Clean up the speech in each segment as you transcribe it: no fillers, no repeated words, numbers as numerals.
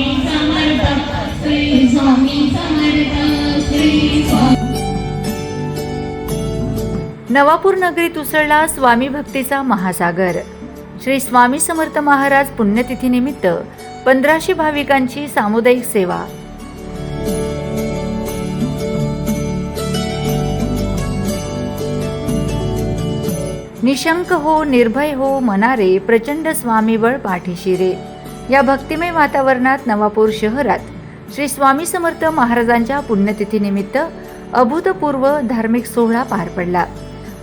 श्री स्वामी समर्थ श्री स्वामी। नवापूर नगरीत उसळला स्वामी भक्तीचा महासागर। श्री स्वामी समर्थ महाराज पुण्यतिथीनिमित्त 1500 भाविकांची सामुदायिक सेवा। निशंक हो, निर्भय हो, मनारे प्रचंड स्वामीबळ पाठीशी रे। या भक्तिमय वातावरणात नवापूर शहरात श्री स्वामी समर्थ महाराजांच्या पुण्यतिथीनिमित्त अभूतपूर्व धार्मिक सोहळा पार पडला।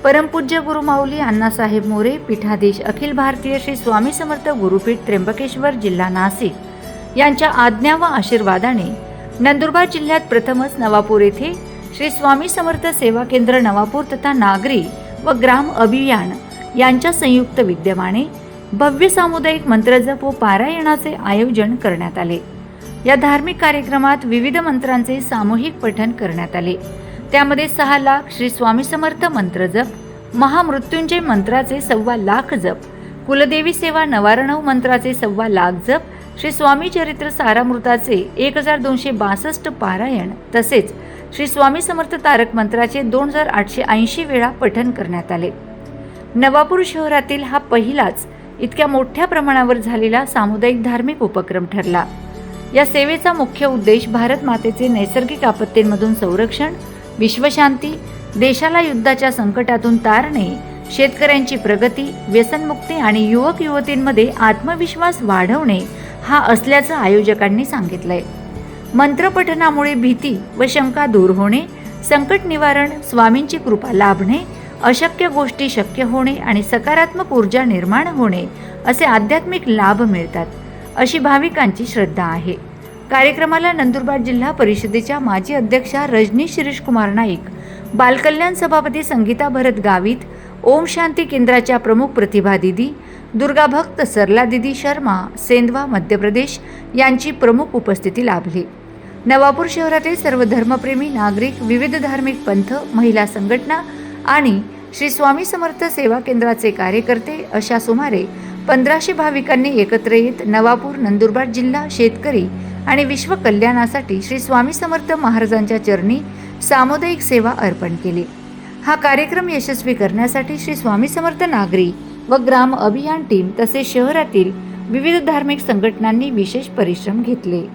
परमपूज्य गुरुमाऊली अण्णासाहेब मोरे पीठाधीश अखिल भारतीय श्री स्वामी समर्थ गुरुपीठ त्र्यंबकेश्वर जिल्हा नाशिक यांच्या आज्ञा व आशीर्वादाने नंदुरबार जिल्ह्यात प्रथमच नवापूर येथे श्री स्वामी समर्थ सेवा केंद्र नवापूर तथा नागरी व ग्राम अभियान यांच्या संयुक्त विद्यमाने भव्य सामुदायिक मंत्रजप व पारायणाचे आयोजन करण्यात आले। या धार्मिक कार्यक्रमात विविध मंत्रांचे सामूहिक पठण करण्यात आले। त्यामध्ये 6 लाख श्री स्वामी समर्थ मंत्रजप, महामृत्युंजय मंत्राचे 1.25 लाख जप, कुलदेवी सेवा नवारणव मंत्राचे 1.25 लाख जप, श्री स्वामी चरित्र सारामृताचे 1262 पारायण तसेच श्री स्वामी समर्थ तारक मंत्राचे 2880 वेळा पठण करण्यात आले। नवापूर शहरातील हा पहिलाच इतक्या मोठ्या प्रमाणावर झालेला सामुदायिक धार्मिक उपक्रम ठरला। या सेवेचा मुख्य उद्देश भारत मातेचे नैसर्गिक आपत्तींमधून संरक्षण, विश्वशांती, देशाला युद्धाच्या संकटातून तारणे, शेतकऱ्यांची प्रगती, व्यसनमुक्ती आणि युवक युवतींमध्ये आत्मविश्वास वाढवणे हा असल्याचं आयोजकांनी सांगितलंय। मंत्रपठणामुळे भीती व शंका दूर होणे, संकट निवारण, स्वामींची कृपा लाभणे, अशक्य गोष्टी शक्य होणे आणि सकारात्मक ऊर्जा निर्माण होणे असे आध्यात्मिक लाभ मिळतात अशी भाविकांची श्रद्धा आहे। कार्यक्रमाला नंदुरबार जिल्हा परिषदेच्या माजी अध्यक्षा रजनी शिरीष कुमार नाईक, बालकल्याण सभापती संगीता भरत गावित, ओम शांती केंद्राच्या प्रमुख प्रतिभा दिदी, दुर्गा भक्त सरला दिदी शर्मा, सेंधवा मध्य प्रदेश यांची प्रमुख उपस्थिती लाभली। नवापूर शहरातील सर्व धर्मप्रेमी नागरिक, विविध धार्मिक पंथ, महिला संघटना आणि श्री स्वामी समर्थ सेवा केंद्राचे कार्यकर्ते अशा सुमारे 1500 भाविकांनी एकत्र येत नवापूर नंदुरबार जिल्हा शेतकरी आणि विश्व कल्याणासाठी श्री स्वामी समर्थ महाराजांच्या चरणी सामुदायिक सेवा अर्पण केली। हा कार्यक्रम यशस्वी करण्यासाठी श्री स्वामी समर्थ नागरी व ग्राम अभियान टीम तसेच शहरातील विविध धार्मिक संघटनांनी विशेष परिश्रम घेतले।